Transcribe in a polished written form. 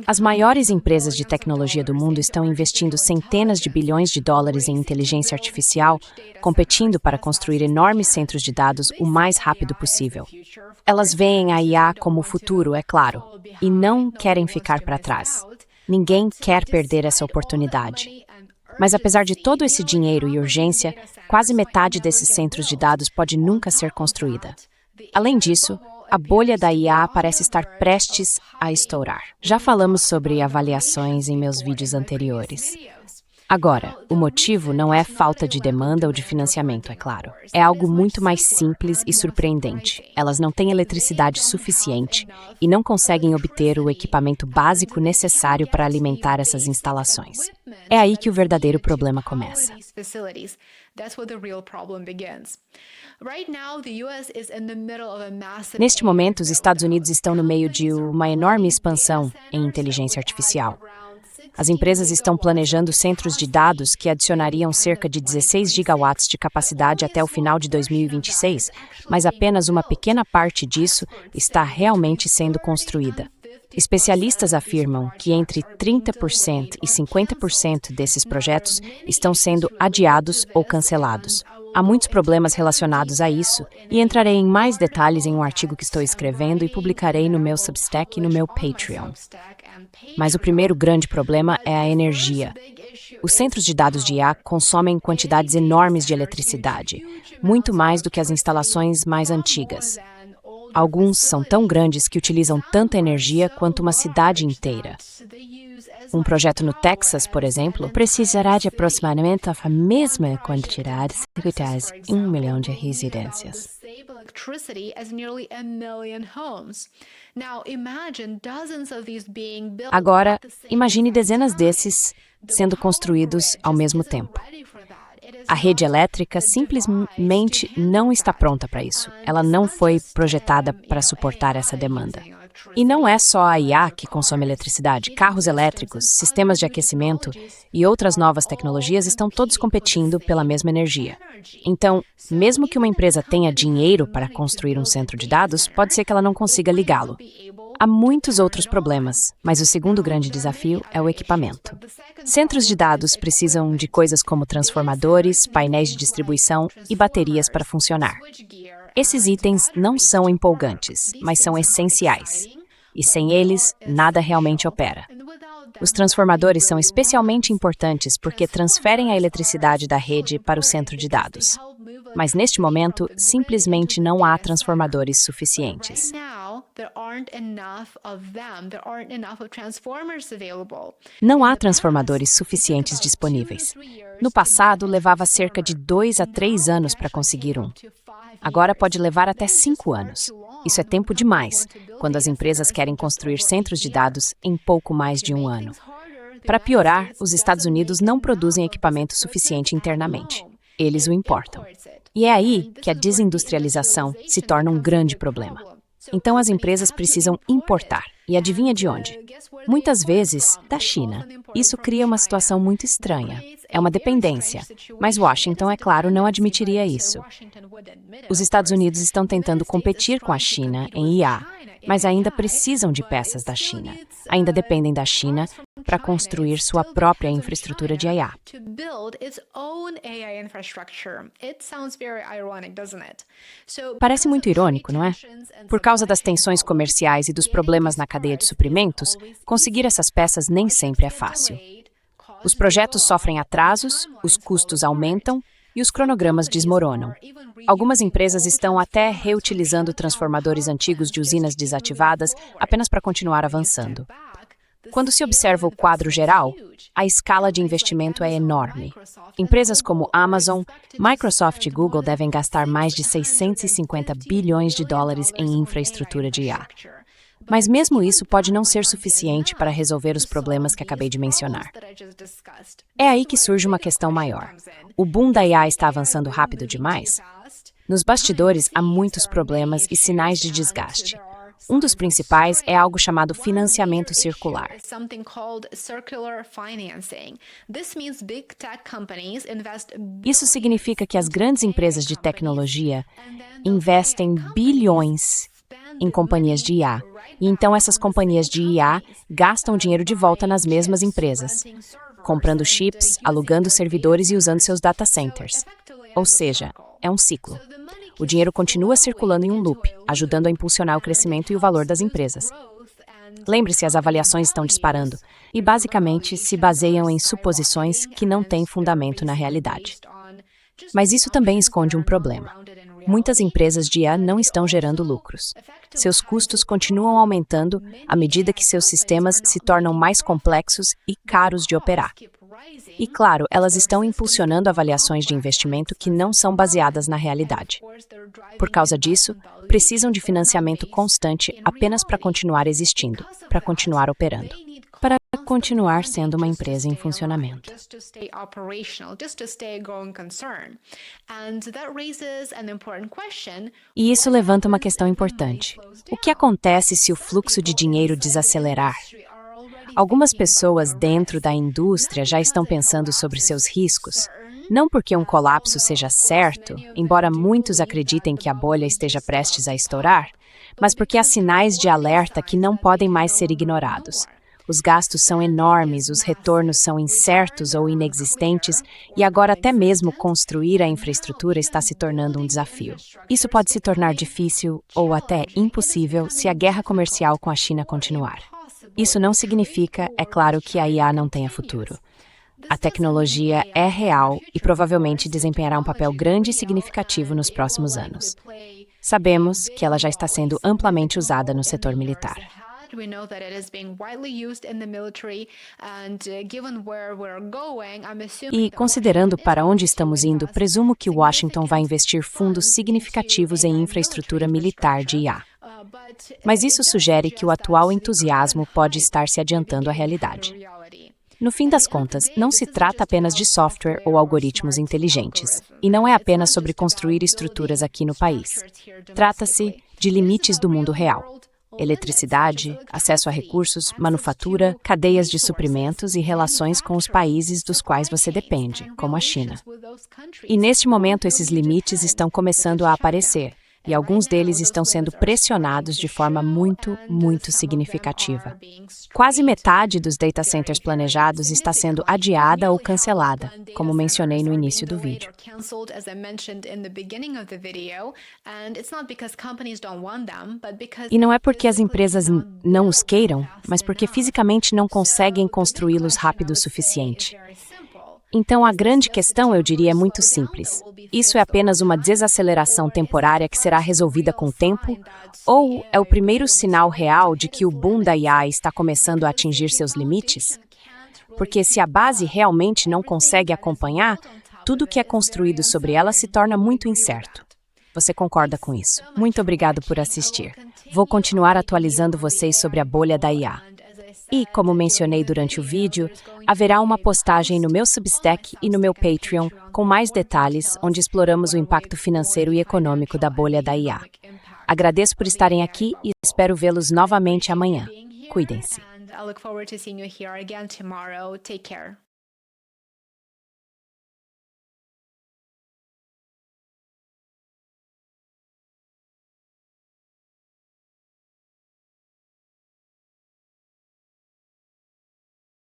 As maiores empresas de tecnologia do mundo estão investindo centenas de bilhões de dólares em inteligência artificial, competindo para construir enormes centros de dados o mais rápido possível. Elas veem a IA como o futuro, é claro, e não querem ficar para trás. Ninguém quer perder essa oportunidade. Mas apesar de todo esse dinheiro e urgência, quase metade desses centros de dados pode nunca ser construída. Além disso, a bolha da IA parece estar prestes a estourar. Já falamos sobre avaliações em meus vídeos anteriores. Agora, o motivo não é falta de demanda ou de financiamento, é claro. É algo muito mais simples e surpreendente. Elas não têm eletricidade suficiente e não conseguem obter o equipamento básico necessário para alimentar essas instalações. É aí que o verdadeiro problema começa. Neste momento, os Estados Unidos estão no meio de uma enorme expansão em inteligência artificial. As empresas estão planejando centros de dados que adicionariam cerca de 16 gigawatts de capacidade até o final de 2026, mas apenas uma pequena parte disso está realmente sendo construída. Especialistas afirmam que entre 30% e 50% desses projetos estão sendo adiados ou cancelados. Há muitos problemas relacionados a isso, e entrarei em mais detalhes em um artigo que estou escrevendo e publicarei no meu Substack e no meu Patreon. Mas o primeiro grande problema é a energia. Os centros de dados de IA consomem quantidades enormes de eletricidade, muito mais do que as instalações mais antigas. Alguns são tão grandes que utilizam tanta energia quanto uma cidade inteira. Um projeto no Texas, por exemplo, precisará de aproximadamente a mesma quantidade de 1 milhão de residências. Agora, imagine dezenas desses sendo construídos ao mesmo tempo. A rede elétrica simplesmente não está pronta para isso. Ela não foi projetada para suportar essa demanda. E não é só a IA que consome eletricidade. Carros elétricos, sistemas de aquecimento e outras novas tecnologias estão todos competindo pela mesma energia. Então, mesmo que uma empresa tenha dinheiro para construir um centro de dados, pode ser que ela não consiga ligá-lo. Há muitos outros problemas, mas o segundo grande desafio é o equipamento. Centros de dados precisam de coisas como transformadores, painéis de distribuição e baterias para funcionar. Esses itens não são empolgantes, mas são essenciais. E sem eles, nada realmente opera. Os transformadores são especialmente importantes porque transferem a eletricidade da rede para o centro de dados. Mas neste momento, simplesmente não há transformadores suficientes. Não há transformadores suficientes disponíveis. No passado, levava cerca de 2 a 3 anos para conseguir um. Agora pode levar até 5 anos. Isso é tempo demais, quando as empresas querem construir centros de dados em pouco mais de um ano. Para piorar, os Estados Unidos não produzem equipamento suficiente internamente. Eles o importam. E é aí que a desindustrialização se torna um grande problema. Então as empresas precisam importar. E adivinha de onde? Muitas vezes, da China. Isso cria uma situação muito estranha. É uma dependência. Mas Washington, é claro, não admitiria isso. Os Estados Unidos estão tentando competir com a China em IA, mas ainda precisam de peças da China. Ainda dependem da China para construir sua própria infraestrutura de IA. Parece muito irônico, não é? Por causa das tensões comerciais e dos problemas na cadeia de suprimentos, conseguir essas peças nem sempre é fácil. Os projetos sofrem atrasos, os custos aumentam e os cronogramas desmoronam. Algumas empresas estão até reutilizando transformadores antigos de usinas desativadas apenas para continuar avançando. Quando se observa o quadro geral, a escala de investimento é enorme. Empresas como Amazon, Microsoft e Google devem gastar mais de 650 bilhões de dólares em infraestrutura de IA. Mas mesmo isso pode não ser suficiente para resolver os problemas que acabei de mencionar. É aí que surge uma questão maior. O boom da IA está avançando rápido demais? Nos bastidores há muitos problemas e sinais de desgaste. Um dos principais é algo chamado financiamento circular. Isso significa que as grandes empresas de tecnologia investem bilhões em companhias de IA, e então essas companhias de IA gastam dinheiro de volta nas mesmas empresas, comprando chips, alugando servidores e usando seus data centers. Ou seja, é um ciclo. O dinheiro continua circulando em um loop, ajudando a impulsionar o crescimento e o valor das empresas. Lembre-se, as avaliações estão disparando e basicamente se baseiam em suposições que não têm fundamento na realidade. Mas isso também esconde um problema. Muitas empresas de IA não estão gerando lucros. Seus custos continuam aumentando à medida que seus sistemas se tornam mais complexos e caros de operar. E, claro, elas estão impulsionando avaliações de investimento que não são baseadas na realidade. Por causa disso, precisam de financiamento constante apenas para continuar existindo, para continuar operando, para continuar sendo uma empresa em funcionamento. E isso levanta uma questão importante. O que acontece se o fluxo de dinheiro desacelerar? Algumas pessoas dentro da indústria já estão pensando sobre seus riscos, não porque um colapso seja certo, embora muitos acreditem que a bolha esteja prestes a estourar, mas porque há sinais de alerta que não podem mais ser ignorados. Os gastos são enormes, os retornos são incertos ou inexistentes, e agora até mesmo construir a infraestrutura está se tornando um desafio. Isso pode se tornar difícil ou até impossível se a guerra comercial com a China continuar. Isso não significa, é claro, que a IA não tenha futuro. A tecnologia é real e provavelmente desempenhará um papel grande e significativo nos próximos anos. Sabemos que ela já está sendo amplamente usada no setor militar. E, considerando para onde estamos indo, presumo que Washington vai investir fundos significativos em infraestrutura militar de IA. Mas isso sugere que o atual entusiasmo pode estar se adiantando à realidade. No fim das contas, não se trata apenas de software ou algoritmos inteligentes, e não é apenas sobre construir estruturas aqui no país. Trata-se de limites do mundo real. Eletricidade, acesso a recursos, manufatura, cadeias de suprimentos e relações com os países dos quais você depende, como a China. E neste momento esses limites estão começando a aparecer, e alguns deles estão sendo pressionados de forma muito significativa. Quase metade dos data centers planejados está sendo adiada ou cancelada, como mencionei no início do vídeo. E não é porque as empresas não os queiram, mas porque fisicamente não conseguem construí-los rápido o suficiente. Então, a grande questão, eu diria, é muito simples. Isso é apenas uma desaceleração temporária que será resolvida com o tempo? Ou é o primeiro sinal real de que o boom da IA está começando a atingir seus limites? Porque se a base realmente não consegue acompanhar, tudo que é construído sobre ela se torna muito incerto. Você concorda com isso? Muito obrigado por assistir. Vou continuar atualizando vocês sobre a bolha da IA. E, como mencionei durante o vídeo, haverá uma postagem no meu Substack e no meu Patreon com mais detalhes, onde exploramos o impacto financeiro e econômico da bolha da IA. Agradeço por estarem aqui e espero vê-los novamente amanhã. Cuidem-se.